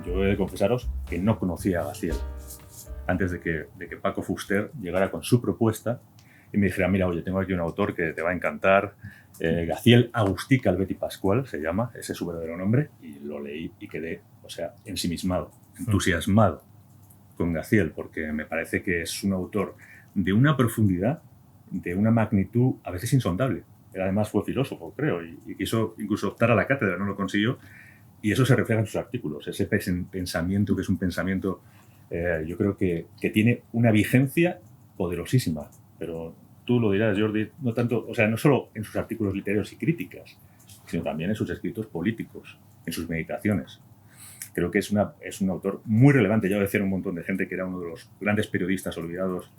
yo he de confesaros que no conocía a Gaziel antes de que Paco Fuster llegara con su propuesta y me dijera, mira, oye, tengo aquí un autor que te va a encantar, Gaziel Agustí Calvet y Pascual se llama, ese es su verdadero nombre, y lo leí y quedé, ensimismado, entusiasmado con Gaziel, porque me parece que es un autor de una profundidad, de una magnitud a veces insondable. Él además fue filósofo, creo, y quiso incluso optar a la cátedra, no lo consiguió, y eso se refleja en sus artículos, ese pensamiento que es un pensamiento, yo creo que tiene una vigencia poderosísima, pero tú lo dirás, Jordi, no tanto, no solo en sus artículos literarios y críticas, sino también en sus escritos políticos, en sus meditaciones. Creo que es un autor muy relevante. Ya lo decían un montón de gente que era uno de los grandes periodistas olvidados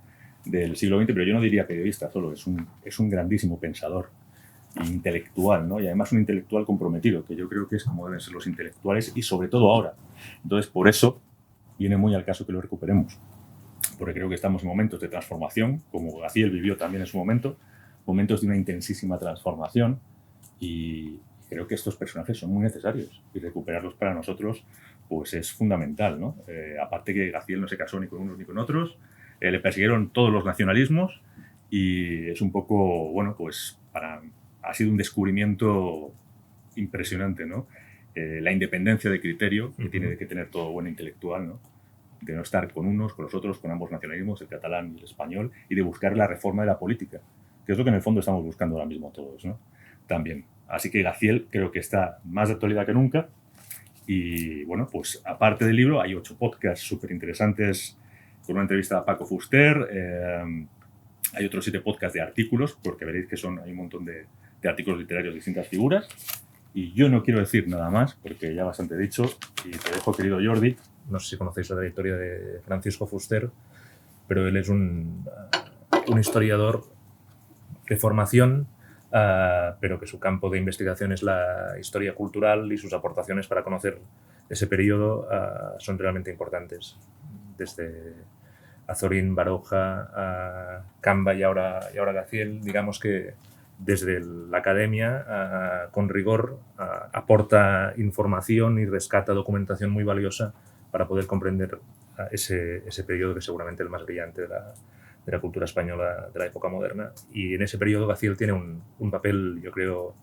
del siglo XX, pero yo no diría periodista solo, es un grandísimo pensador intelectual, ¿no? Y además un intelectual comprometido, que yo creo que es como deben ser los intelectuales y sobre todo ahora. Entonces, por eso viene muy al caso que lo recuperemos, porque creo que estamos en momentos de transformación, como Gaziel vivió también en su momento, momentos de una intensísima transformación, y creo que estos personajes son muy necesarios y recuperarlos para nosotros pues es fundamental, ¿no? Aparte que Gaziel no se casó ni con unos ni con otros, le persiguieron todos los nacionalismos y es un poco, ha sido un descubrimiento impresionante, ¿no? La independencia de criterio que tiene que tener todo buen intelectual, ¿no? De no estar con unos, con los otros, con ambos nacionalismos, el catalán y el español, y de buscar la reforma de la política, que es lo que en el fondo estamos buscando ahora mismo todos, ¿no? También. Así que Gaziel creo que está más de actualidad que nunca. Y bueno, pues aparte del libro hay 8 podcasts súper interesantes con una entrevista a Paco Fuster. Hay otros 7 podcasts de artículos, porque veréis que hay un montón de artículos literarios de distintas figuras. Y yo no quiero decir nada más, porque ya bastante he dicho, y te dejo, querido Jordi. No sé si conocéis la trayectoria de Francisco Fuster, pero él es un historiador de formación, pero que su campo de investigación es la historia cultural y sus aportaciones para conocer ese periodo son realmente importantes. Desde Azorín, Baroja, Camba y ahora Gaziel, digamos que desde la academia, con rigor, aporta información y rescata documentación muy valiosa para poder comprender ese periodo que es seguramente el más brillante de la cultura española de la época moderna. Y en ese periodo Gaziel tiene un papel, yo creo,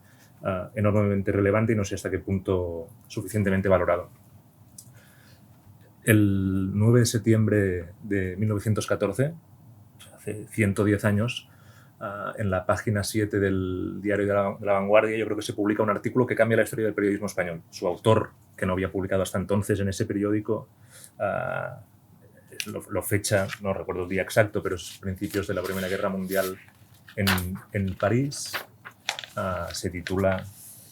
enormemente relevante y no sé hasta qué punto suficientemente valorado. El 9 de septiembre de 1914, hace 110 años, en la página 7 del diario de la Vanguardia, yo creo que se publica un artículo que cambia la historia del periodismo español. Su autor, que no había publicado hasta entonces en ese periódico, lo fecha, no recuerdo el día exacto, pero es principios de la Primera Guerra Mundial en París. Se titula,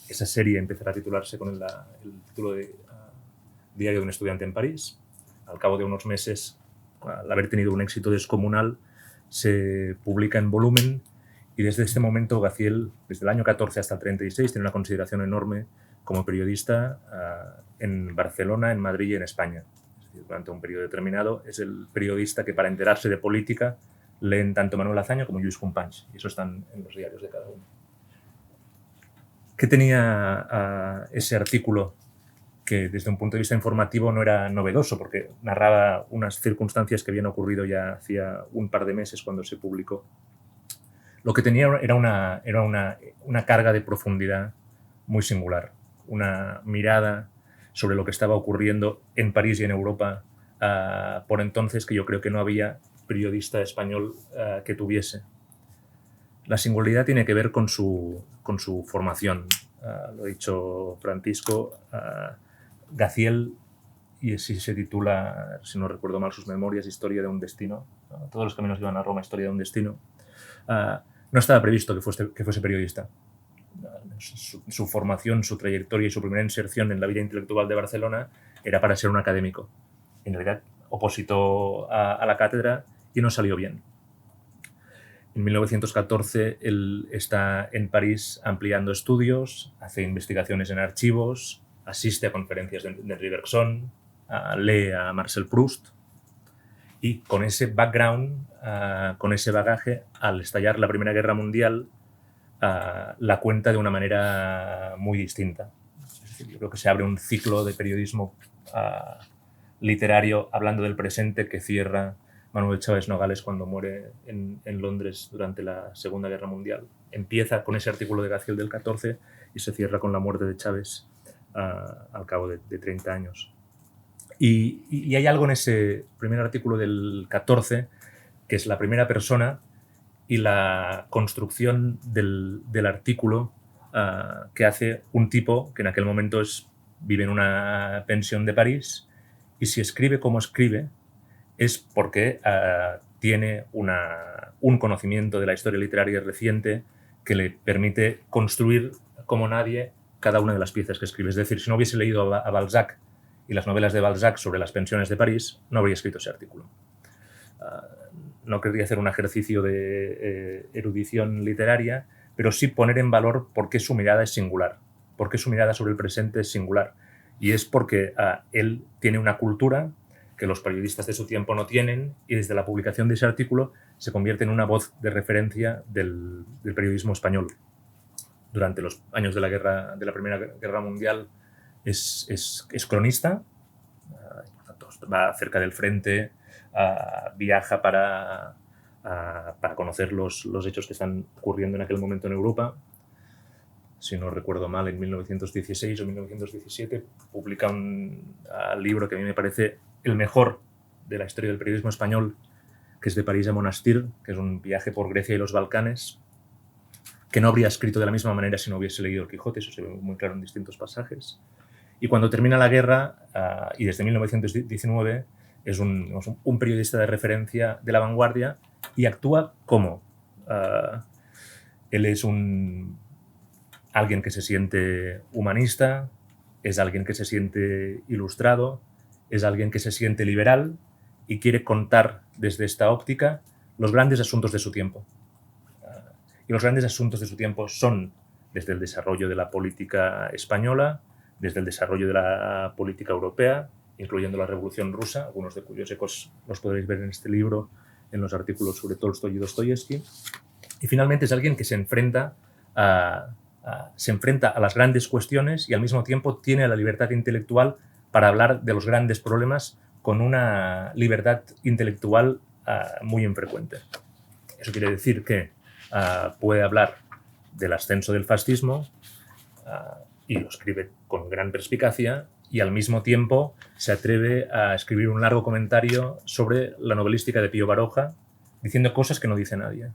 esa serie empezará a titularse con el título de Diario de un estudiante en París. Al cabo de unos meses, al haber tenido un éxito descomunal, se publica en volumen y desde este momento Gaziel, desde el año 14 hasta el 36, tiene una consideración enorme como periodista en Barcelona, en Madrid y en España. Es decir, durante un periodo determinado es el periodista que para enterarse de política leen tanto Manuel Azaña como Lluís Companys, y eso están en los diarios de cada uno. ¿Qué tenía ese artículo que desde un punto de vista informativo no era novedoso, porque narraba unas circunstancias que habían ocurrido ya hacía un par de meses cuando se publicó? Lo que tenía era una carga de profundidad muy singular, una mirada sobre lo que estaba ocurriendo en París y en Europa por entonces que yo creo que no había periodista español que tuviese. La singularidad tiene que ver con su formación. Lo ha dicho Francisco, Gaziel, y así se titula, si no recuerdo mal sus memorias, Historia de un destino. Todos los caminos llevan a Roma, Historia de un destino. No estaba previsto que fuese periodista. Su formación, su trayectoria y su primera inserción en la vida intelectual de Barcelona era para ser un académico. En realidad, opositó a la cátedra y no salió bien. En 1914 él está en París ampliando estudios, hace investigaciones en archivos, asiste a conferencias de Henri Bergson, lee a Marcel Proust, y con ese background, con ese bagaje, al estallar la Primera Guerra Mundial, la cuenta de una manera muy distinta. Es Yo creo que se abre un ciclo de periodismo literario hablando del presente que cierra Manuel Chaves Nogales cuando muere en Londres durante la Segunda Guerra Mundial. Empieza con ese artículo de Gaziel del 14 y se cierra con la muerte de Chaves al cabo de 30 años. Y hay algo en ese primer artículo del 14 que es la primera persona y la construcción del artículo que hace un tipo que en aquel momento vive en una pensión de París, y si escribe como escribe es porque tiene un conocimiento de la historia literaria reciente que le permite construir como nadie cada una de las piezas que escribe. Es decir, si no hubiese leído a Balzac y las novelas de Balzac sobre las pensiones de París, no habría escrito ese artículo. No querría hacer un ejercicio de erudición literaria, pero sí poner en valor por qué su mirada es singular, por qué su mirada sobre el presente es singular. Y es porque él tiene una cultura que los periodistas de su tiempo no tienen, y desde la publicación de ese artículo se convierte en una voz de referencia del periodismo español. Durante los años de la Primera Guerra Mundial es cronista, por tanto, va cerca del frente, viaja para conocer los hechos que están ocurriendo en aquel momento en Europa. Si no recuerdo mal, en 1916 o 1917 publica un libro que a mí me parece el mejor de la historia del periodismo español, que es De París a Monastir, que es un viaje por Grecia y los Balcanes, que no habría escrito de la misma manera si no hubiese leído El Quijote, eso se ve muy claro en distintos pasajes. Y cuando termina la guerra, y desde 1919, es un periodista de referencia de la vanguardia y actúa como él es alguien que se siente humanista, es alguien que se siente ilustrado, es alguien que se siente liberal y quiere contar desde esta óptica los grandes asuntos de su tiempo. Y los grandes asuntos de su tiempo son desde el desarrollo de la política española, desde el desarrollo de la política europea, incluyendo la Revolución Rusa, algunos de cuyos ecos los podréis ver en este libro, en los artículos sobre Tolstoy y Dostoyevsky. Y finalmente es alguien que se enfrenta a las grandes cuestiones y al mismo tiempo tiene la libertad intelectual para hablar de los grandes problemas con una libertad intelectual muy infrecuente. Eso quiere decir que puede hablar del ascenso del fascismo y lo escribe con gran perspicacia, y al mismo tiempo se atreve a escribir un largo comentario sobre la novelística de Pío Baroja, diciendo cosas que no dice nadie.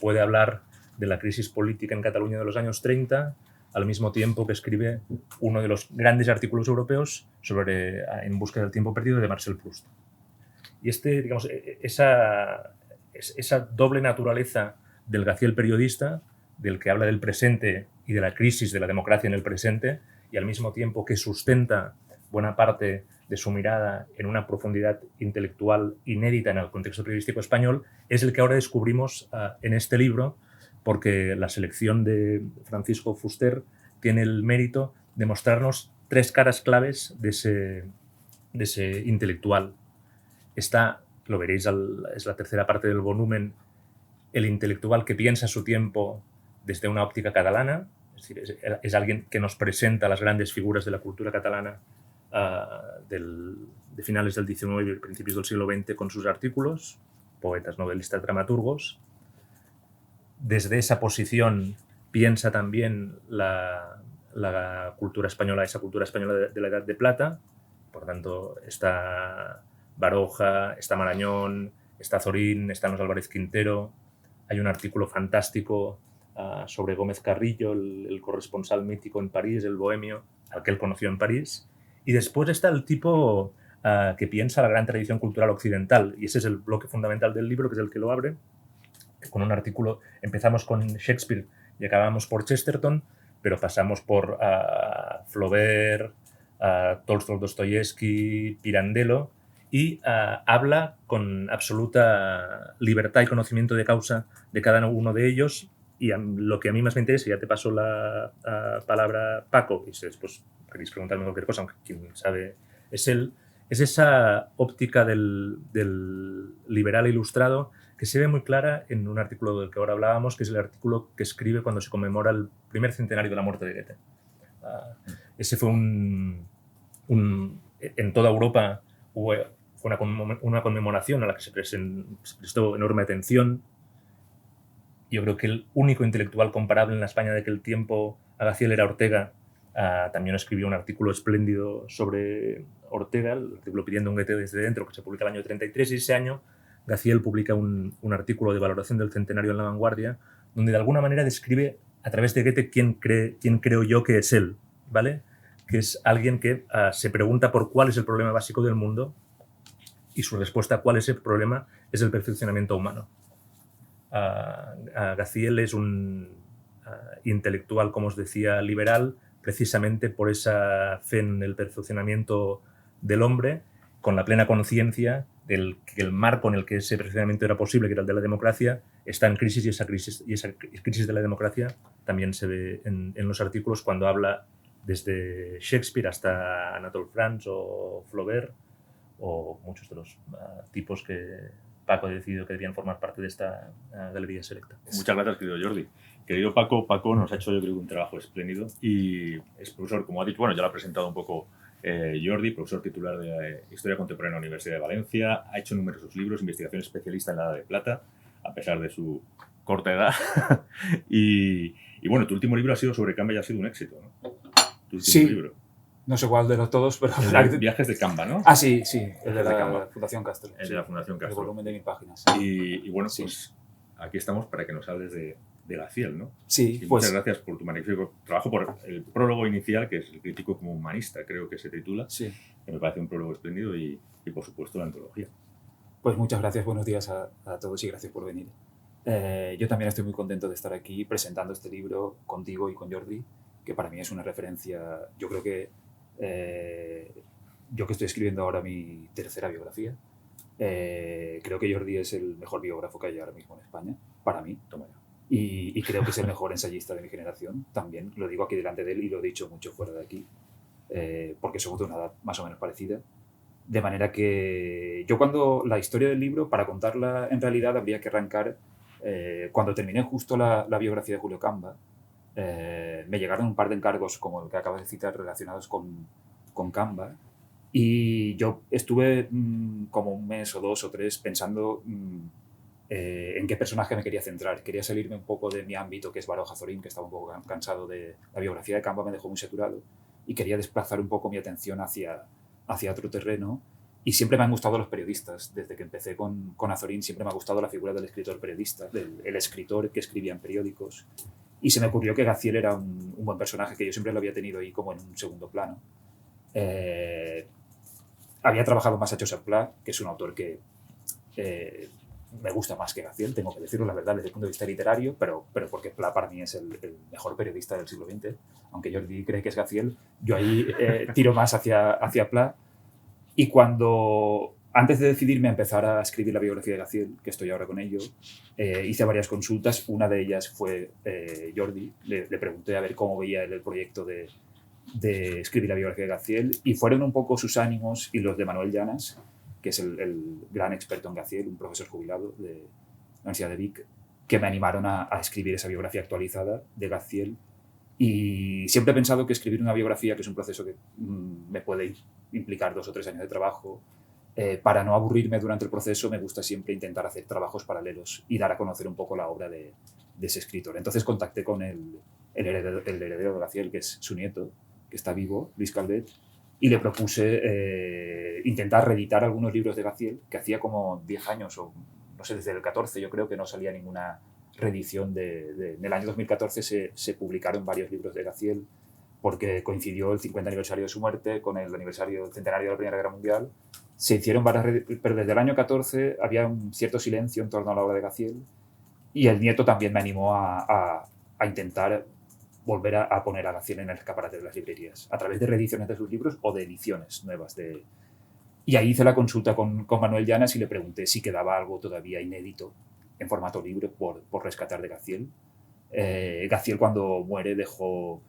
Puede hablar de la crisis política en Cataluña de los años 30, al mismo tiempo que escribe uno de los grandes artículos europeos sobre En busca del tiempo perdido de Marcel Proust. Y esa doble naturaleza del Gaziel periodista, del que habla del presente y de la crisis de la democracia en el presente, y al mismo tiempo que sustenta buena parte de su mirada en una profundidad intelectual inédita en el contexto periodístico español, es el que ahora descubrimos en este libro, porque la selección de Francisco Fuster tiene el mérito de mostrarnos tres caras claves de ese intelectual. Lo veréis, es la tercera parte del volumen, el intelectual que piensa su tiempo desde una óptica catalana, es decir, es alguien que nos presenta las grandes figuras de la cultura catalana de finales del XIX y principios del siglo XX con sus artículos, poetas, novelistas, dramaturgos. Desde esa posición piensa también la cultura española, esa cultura española de la Edad de Plata. Por tanto, está Baroja, está Marañón, está Zorín, están los Álvarez Quintero. Hay un artículo fantástico sobre Gómez Carrillo, el corresponsal mítico en París, el bohemio, al que él conoció en París. Y después está el tipo que piensa la gran tradición cultural occidental, y ese es el bloque fundamental del libro, que es el que lo abre, con un artículo. Empezamos con Shakespeare y acabamos por Chesterton, pero pasamos por Flaubert, Tolstoy, Dostoyevsky, Pirandello, y habla con absoluta libertad y conocimiento de causa de cada uno de ellos. Y lo que a mí más me interesa, ya te paso la palabra, Paco, y si después queréis preguntarme cualquier cosa, aunque quien sabe es él, es esa óptica del liberal ilustrado que se ve muy clara en un artículo del que ahora hablábamos, que es el artículo que escribe cuando se conmemora el primer centenario de la muerte de Goethe. Ese fue en toda Europa fue una conmemoración a la que se prestó enorme atención. Yo creo que el único intelectual comparable en la España de aquel tiempo a Gaziel era Ortega. También escribió un artículo espléndido sobre Ortega, el artículo Pidiendo un Goethe desde dentro, que se publica el año 33, y ese año Gaziel publica un artículo de valoración del centenario en La Vanguardia, donde de alguna manera describe a través de Goethe quién creo yo que es él, ¿vale? Que es alguien que se pregunta por cuál es el problema básico del mundo y su respuesta a cuál es el problema es el perfeccionamiento humano. Gaziel es un intelectual, como os decía, liberal, precisamente por esa fe en el perfeccionamiento del hombre, con la plena conciencia de que el marco en el que ese perfeccionamiento era posible, que era el de la democracia, está en crisis, y esa crisis de la democracia también se ve en los artículos cuando habla desde Shakespeare hasta Anatole France o Flaubert o muchos de los tipos que Paco ha decidido que debían formar parte de esta galería selecta. Muchas gracias, querido Jordi. Querido Paco nos ha hecho, yo creo, un trabajo espléndido y es profesor, como ha dicho, bueno, ya lo ha presentado un poco Jordi, profesor titular de Historia Contemporánea en la Universidad de Valencia, ha hecho numerosos libros, investigación especialista en la Edad de Plata, a pesar de su corta edad. y bueno, tu último libro ha sido sobre Canva y ha sido un éxito, ¿no? Tu último libro. No sé cuál de los todos, pero... Viajes de Canva, ¿no? Sí, el de la Fundación Castro. El de la Fundación Castro. El volumen de 1000 páginas. Y bueno, pues aquí estamos para que nos hables de Gaziel, ¿no? Sí, y muchas gracias por tu magnífico trabajo, por el prólogo inicial, que es El crítico como humanista, creo que se titula, que me parece un prólogo espléndido, y por supuesto la antología. Pues muchas gracias, buenos días a todos y gracias por venir. Yo también estoy muy contento de estar aquí presentando este libro contigo y con Jordi, que para mí es una referencia. Yo creo que yo que estoy escribiendo ahora mi tercera biografía, creo que Jordi es el mejor biógrafo que hay ahora mismo en España, para mí. Toma ya. Y creo que es el mejor ensayista de mi generación, también lo digo aquí delante de él y lo he dicho mucho fuera de aquí, porque somos de una edad más o menos parecida. De manera que yo, cuando la historia del libro, para contarla en realidad habría que arrancar cuando terminé justo la biografía de Julio Camba. Me llegaron un par de encargos como el que acabas de citar relacionados con Camba, y yo estuve como un mes o 2 o 3 pensando en qué personaje me quería centrar. Quería salirme un poco de mi ámbito, que es Baroja Zorín, que estaba un poco cansado de la biografía de Camba, me dejó muy saturado, y quería desplazar un poco mi atención hacia otro terreno. Y siempre me han gustado los periodistas. Desde que empecé con Azorín siempre me ha gustado la figura del escritor periodista, el escritor que escribía en periódicos. Y se me ocurrió que Gaziel era un buen personaje, que yo siempre lo había tenido ahí como en un segundo plano. Había trabajado más a Josep Pla, que es un autor que me gusta más que Gaziel, tengo que decirlo la verdad, desde el punto de vista literario, pero porque Pla para mí es el mejor periodista del siglo XX. Aunque Jordi cree que es Gaziel, yo ahí tiro más hacia Pla. Y antes de decidirme a empezar a escribir la biografía de Gaziel, que estoy ahora con ello, hice varias consultas. Una de ellas fue Jordi. Le pregunté a ver cómo veía él el proyecto de escribir la biografía de Gaziel, y fueron un poco sus ánimos y los de Manuel Llanas, que es el gran experto en Gaziel, un profesor jubilado de la Universidad de Vic, que me animaron a escribir esa biografía actualizada de Gaziel. Y siempre he pensado que escribir una biografía, que es un proceso que me puede implicar 2 o 3 años de trabajo, para no aburrirme durante el proceso, me gusta siempre intentar hacer trabajos paralelos y dar a conocer un poco la obra de ese escritor. Entonces contacté con el heredero de Gaziel, que es su nieto, que está vivo, Luis Calvet, y le propuse intentar reeditar algunos libros de Gaziel, que hacía como 10 años, o no sé, desde el 14 yo creo que no salía ninguna reedición. En el año 2014 se publicaron varios libros de Gaziel, porque coincidió el 50 aniversario de su muerte con el aniversario del centenario de la Primera Guerra Mundial. Se hicieron varias, pero desde el año 14 había un cierto silencio en torno a la obra de Gaziel, y el nieto también me animó a intentar volver a poner a Gaziel en el escaparate de las librerías, a través de reediciones de sus libros o de ediciones nuevas. Y ahí hice la consulta con Manuel Llanas y le pregunté si quedaba algo todavía inédito en formato libro por rescatar de Gaziel. Gaziel, cuando muere, dejó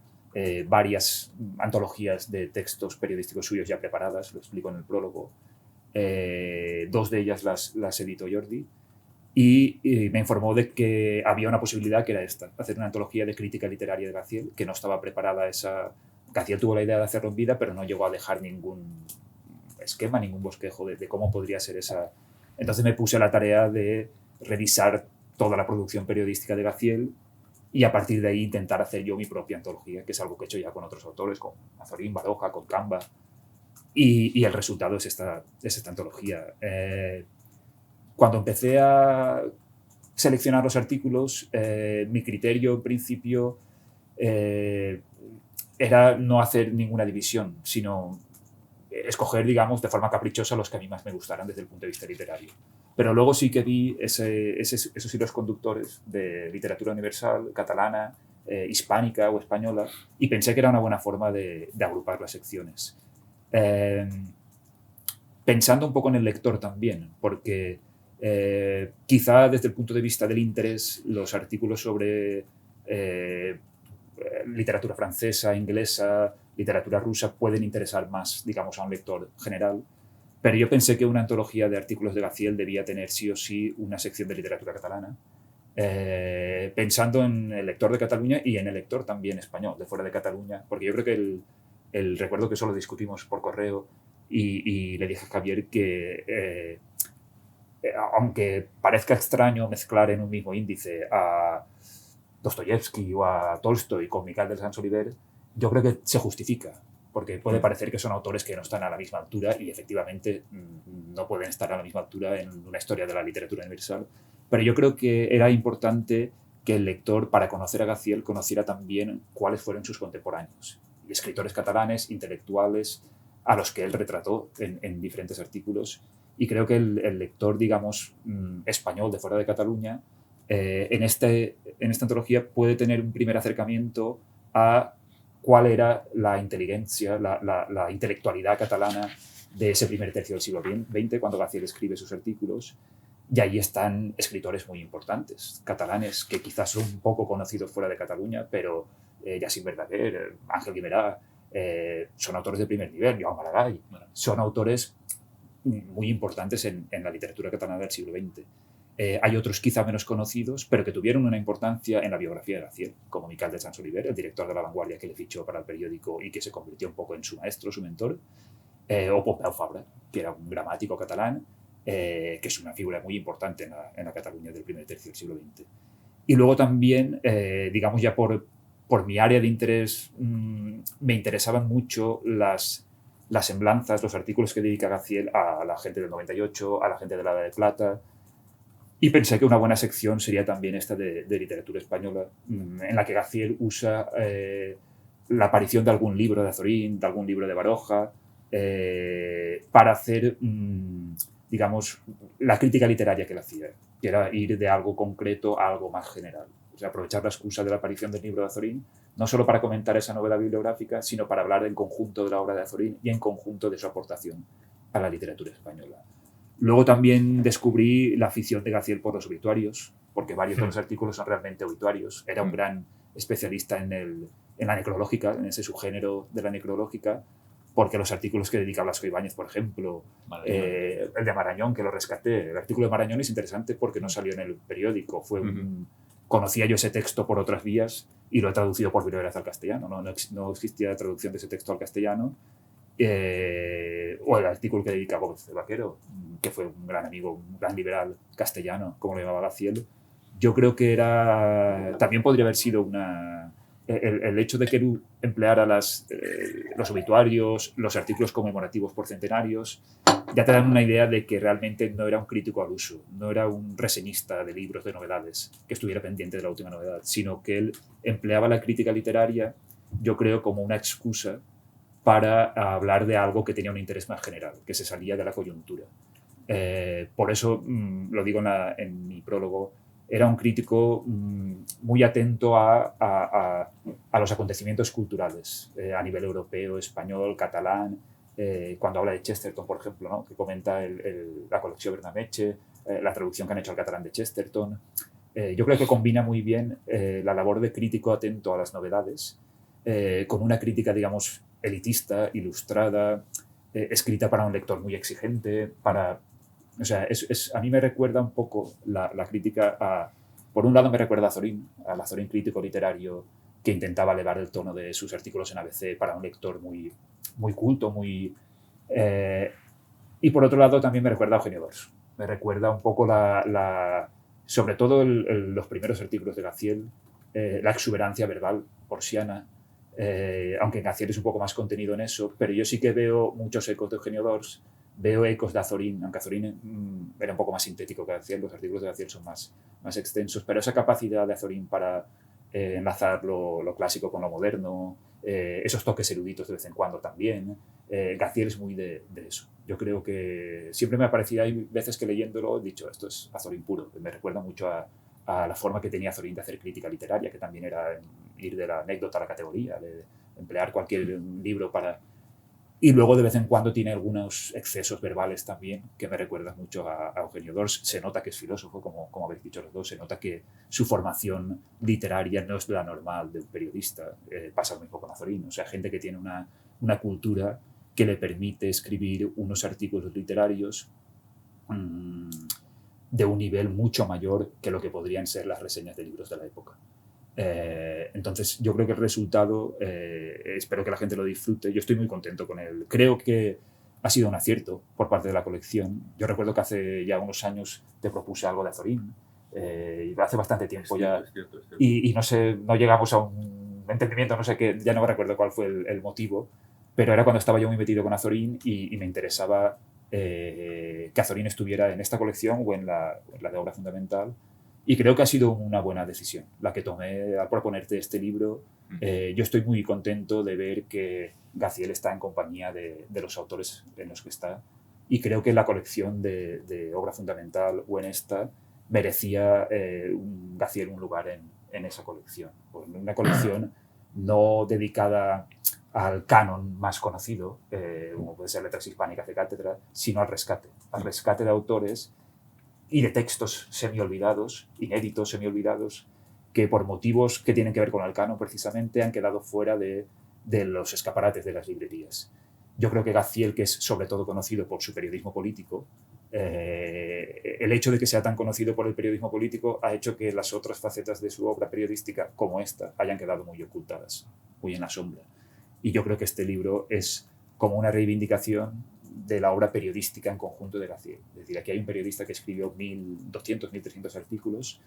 varias antologías de textos periodísticos suyos ya preparadas, lo explico en el prólogo. 2 de ellas las editó Jordi, y me informó de que había una posibilidad, que era esta: hacer una antología de crítica literaria de Gaziel, que no estaba preparada esa Gaziel tuvo la idea de hacerlo en vida, pero no llegó a dejar ningún esquema, ningún bosquejo de cómo podría ser esa. Entonces me puse a la tarea de revisar toda la producción periodística de Gaziel y a partir de ahí intentar hacer yo mi propia antología, que es algo que he hecho ya con otros autores, con Azorín, Baroja, con Camba, y el resultado es esta antología. Cuando empecé a seleccionar los artículos, mi criterio en principio era no hacer ninguna división, sino escoger, digamos, de forma caprichosa los que a mí más me gustaran desde el punto de vista literario. Pero luego sí que vi esos hilos conductores de literatura universal, catalana, hispánica o española, y pensé que era una buena forma de agrupar las secciones. Pensando un poco en el lector también, porque quizá desde el punto de vista del interés, los artículos sobre literatura francesa, inglesa, literatura rusa pueden interesar más, digamos, a un lector general. Pero yo pensé que una antología de artículos de Gaziel debía tener sí o sí una sección de literatura catalana, pensando en el lector de Cataluña y en el lector también español, de fuera de Cataluña, porque yo creo que recuerdo que eso lo discutimos por correo y le dije a Javier que aunque parezca extraño mezclar en un mismo índice a Dostoyevsky o a Tolstoy con Miquel de Sans-Oliver, yo creo que se justifica, porque puede parecer que son autores que no están a la misma altura y efectivamente no pueden estar a la misma altura en una historia de la literatura universal, pero yo creo que era importante que el lector, para conocer a Gaziel, conociera también cuáles fueron sus contemporáneos, y escritores catalanes, intelectuales, a los que él retrató en diferentes artículos, y creo que el lector, digamos, español de fuera de Cataluña, en esta antología puede tener un primer acercamiento a cuál era la inteligencia, la intelectualidad catalana de ese primer tercio del siglo XX, cuando Gaziel escribe sus artículos, y ahí están escritores muy importantes, catalanes, que quizás son un poco conocidos fuera de Cataluña, pero Jacint Verdaguer, Ángel Guimerà, son autores de primer nivel, Joan Maragall, son autores muy importantes en la literatura catalana del siglo XX. Hay otros quizá menos conocidos, pero que tuvieron una importancia en la biografía de Gaziel, como Miquel de Sans-Oliver, el director de La Vanguardia que le fichó para el periódico y que se convirtió un poco en su maestro, su mentor, o Pompeu Fabra, que era un gramático catalán, que es una figura muy importante en la Cataluña del primer tercio del siglo XX. Y luego también, digamos ya por mi área de interés, me interesaban mucho las semblanzas, los artículos que dedica Gaziel a la gente del 98, a la gente de la Edad de Plata. Y pensé que una buena sección sería también esta de literatura española, en la que Gaziel usa la aparición de algún libro de Azorín, de algún libro de Baroja, para hacer, digamos, la crítica literaria que él hacía, que era ir de algo concreto a algo más general. O sea, aprovechar la excusa de la aparición del libro de Azorín, no solo para comentar esa novela bibliográfica, sino para hablar en conjunto de la obra de Azorín y en conjunto de su aportación a la literatura española. Luego también descubrí la afición de Gaziel por los obituarios, porque varios de los artículos son realmente obituarios. Era un gran especialista en la necrológica, en ese subgénero de la necrológica, porque los artículos que dedica Blasco Ibáñez, por ejemplo, el de Marañón, que lo rescaté. El artículo de Marañón es interesante porque no salió en el periódico. Conocía yo ese texto por otras vías y lo he traducido por primera vez al castellano. No existía traducción de ese texto al castellano. O el artículo que dedica a Gómez de Vaquero, que fue un gran amigo, un gran liberal castellano, como lo llamaba Gaziel. Yo creo que también podría haber sido el hecho de que él empleara los obituarios, los artículos conmemorativos por centenarios, ya te dan una idea de que realmente no era un crítico al uso, no era un reseñista de libros, de novedades, que estuviera pendiente de la última novedad, sino que él empleaba la crítica literaria, yo creo, como una excusa para hablar de algo que tenía un interés más general, que se salía de la coyuntura. Por eso, lo digo en mi prólogo, era un crítico muy atento a los acontecimientos culturales a nivel europeo, español, catalán. Cuando habla de Chesterton, por ejemplo, ¿no? Que comenta la colección Bernameche, la traducción que han hecho al catalán de Chesterton. Yo creo que combina muy bien la labor de crítico atento a las novedades con una crítica, digamos, elitista, ilustrada, escrita para un lector muy exigente, o sea, a mí me recuerda un poco la crítica por un lado me recuerda a Azorín, al Azorín crítico literario que intentaba elevar el tono de sus artículos en ABC para un lector muy, muy culto, muy... y por otro lado también me recuerda a Eugenio Dors. Me recuerda un poco sobre todo los primeros artículos de Gaziel, la exuberancia verbal orsiana, aunque Gaziel es un poco más contenido en eso, pero yo sí que veo muchos ecos de Eugenio Dors, veo ecos de Azorín, aunque Azorín era un poco más sintético que Gaziel, los artículos de Gaziel son más extensos, pero esa capacidad de Azorín para enlazar lo clásico con lo moderno, esos toques eruditos de vez en cuando también, Gaziel es muy de eso. Yo creo que siempre me ha parecido, hay veces que leyéndolo he dicho, esto es Azorín puro, me recuerda mucho a la forma que tenía Azorín de hacer crítica literaria, que también era ir de la anécdota a la categoría, de emplear cualquier libro para... Y luego de vez en cuando tiene algunos excesos verbales también que me recuerdan mucho a Eugenio Dors. Se nota que es filósofo, como habéis dicho los dos, se nota que su formación literaria no es la normal de un periodista. Pasa lo mismo con Azorín, o sea, gente que tiene una cultura que le permite escribir unos artículos literarios de un nivel mucho mayor que lo que podrían ser las reseñas de libros de la época. Entonces yo creo que el resultado, espero que la gente lo disfrute. Yo estoy muy contento con él. Creo que ha sido un acierto por parte de la colección. Yo recuerdo que hace ya unos años te propuse algo de Azorín, hace bastante tiempo ya, es cierto. y no sé, no llegamos a un entendimiento, no sé qué, ya no me recuerdo cuál fue el motivo, pero era cuando estaba yo muy metido con Azorín y me interesaba que Azorín estuviera en esta colección o en la de Obra Fundamental. Y creo que ha sido una buena decisión la que tomé al proponerte este libro. Yo estoy muy contento de ver que Gaziel está en compañía de los autores en los que está. Y creo que la colección de Obra Fundamental o en esta merecía Gaziel un lugar en esa colección. Una colección no dedicada al canon más conocido, como puede ser Letras Hispánicas de Cátedra, sino al rescate de autores y de textos semi-olvidados, inéditos, semi-olvidados, que por motivos que tienen que ver con el canon precisamente han quedado fuera de los escaparates de las librerías. Yo creo que Gaziel, que es sobre todo conocido por su periodismo político, el hecho de que sea tan conocido por el periodismo político ha hecho que las otras facetas de su obra periodística, como esta, hayan quedado muy ocultadas, muy en la sombra. Y yo creo que este libro es como una reivindicación de la obra periodística en conjunto de Gaziel. Es decir, aquí hay un periodista que escribió 1.200, 1.300 artículos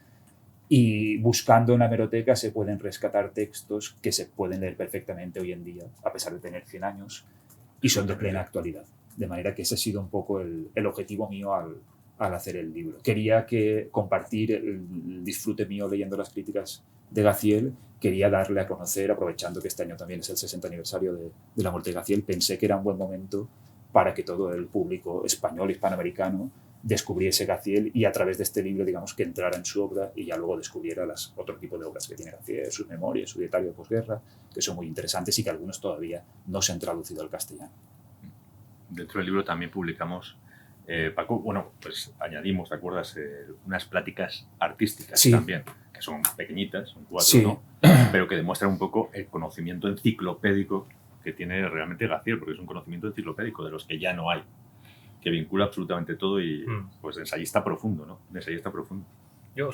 y buscando en la hemeroteca se pueden rescatar textos que se pueden leer perfectamente hoy en día, a pesar de tener 100 años, y son de plena actualidad. De manera que ese ha sido un poco el objetivo mío al hacer el libro. Quería compartir el disfrute mío leyendo las críticas de Gaziel, quería darle a conocer, aprovechando que este año también es el 60 aniversario de la muerte de Gaziel, pensé que era un buen momento para que todo el público español, hispanoamericano, descubriese Gaziel y a través de este libro, digamos, que entrara en su obra y ya luego descubriera otro tipo de obras que tiene Gaziel, sus memorias, su dietario de posguerra, que son muy interesantes y que algunos todavía no se han traducido al castellano. Dentro del libro también publicamos, Paco, bueno, pues añadimos, ¿te acuerdas? Unas pláticas artísticas también, que son pequeñitas, son 4, ¿no? Pero que demuestran un poco el conocimiento enciclopédico que tiene realmente Gaziel, porque es un conocimiento enciclopédico de los que ya no hay, que vincula absolutamente todo y pues ensayista profundo, ¿no? Ensayista profundo. Yo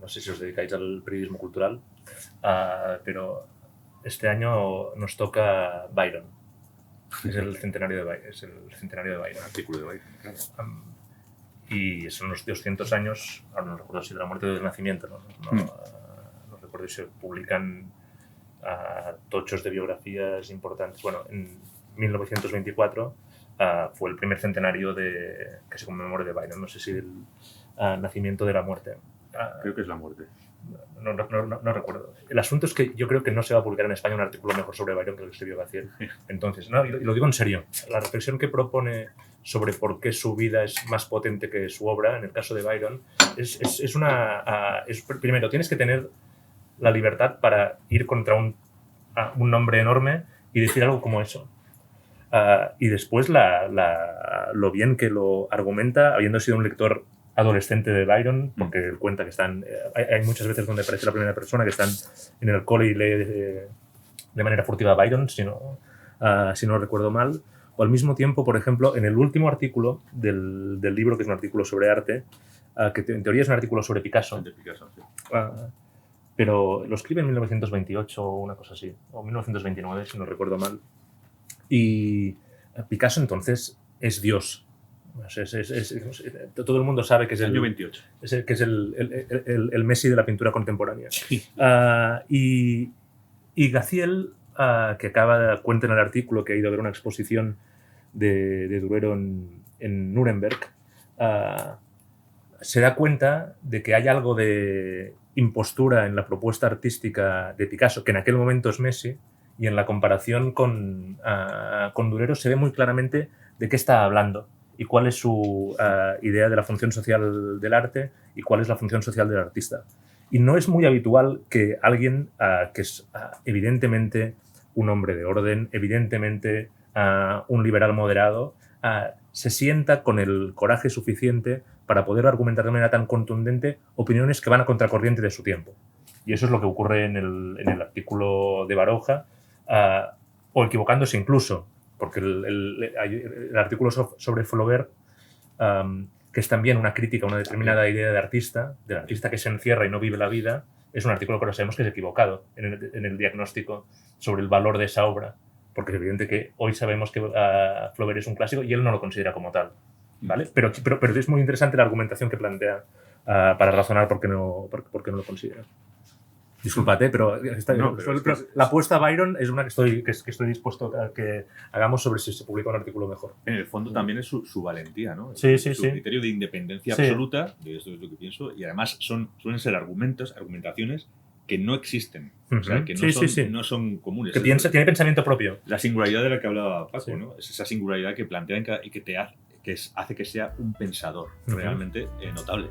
no sé si os dedicáis al periodismo cultural, pero este año nos toca Byron. Es el centenario de Byron. Artículo de Byron, claro. Y son los 200 años, ahora no recuerdo si de la muerte o del nacimiento, no recuerdo si se publican tochos de biografías importantes. Bueno, en 1924 fue el primer centenario que se conmemore de Byron. No sé si el nacimiento de la muerte. Creo que es la muerte. No recuerdo. El asunto es que yo creo que no se va a publicar en España un artículo mejor sobre Byron que el que escribió Gaziel. Entonces, y lo digo en serio, la reflexión que propone sobre por qué su vida es más potente que su obra, en el caso de Byron, primero, tienes que tener la libertad para ir contra un nombre enorme y decir algo como eso. Y después lo bien que lo argumenta, habiendo sido un lector adolescente de Byron, porque él cuenta que hay muchas veces donde aparece la primera persona que están en el cole y lee de manera furtiva a Byron, si no recuerdo mal. O al mismo tiempo, por ejemplo, en el último artículo del libro, que es un artículo sobre arte, que en teoría es un artículo sobre Picasso, pero lo escribe en 1928 o una cosa así, o 1929, si no recuerdo mal. Y Picasso entonces es Dios. O sea, todo el mundo sabe que es el año 28. Que es el Messi de la pintura contemporánea. Y Gaziel, que cuenta en el artículo que ha ido a ver una exposición de Durero en Nuremberg, se da cuenta de que hay algo de impostura en la propuesta artística de Picasso, que en aquel momento es Messi, y en la comparación con Durero se ve muy claramente de qué está hablando y cuál es su idea de la función social del arte y cuál es la función social del artista. Y no es muy habitual que alguien que es evidentemente un hombre de orden, evidentemente un liberal moderado, se sienta con el coraje suficiente para poder argumentar de manera tan contundente opiniones que van a contracorriente de su tiempo. Y eso es lo que ocurre en el artículo de Baroja, o equivocándose incluso, porque el artículo sobre Flaubert, que es también una crítica a una determinada idea de artista, del artista que se encierra y no vive la vida, es un artículo que ahora sabemos que es equivocado en el diagnóstico sobre el valor de esa obra, porque es evidente que hoy sabemos que Flaubert es un clásico y él no lo considera como tal, ¿vale? Pero es muy interesante la argumentación que plantea para razonar por qué no lo considera. Discúlpate, pero la apuesta a Byron es una que estoy dispuesto a que hagamos sobre si se publica un artículo mejor. En el fondo también es su valentía, ¿no? Sí. Su criterio de independencia absoluta, de esto es lo que pienso, y además suelen ser argumentaciones que no existen, o sea, que no son comunes. Que tiene pensamiento propio. La singularidad de la que hablaba Paco, ¿no? Es esa singularidad que plantea y que hace que sea un pensador realmente notable.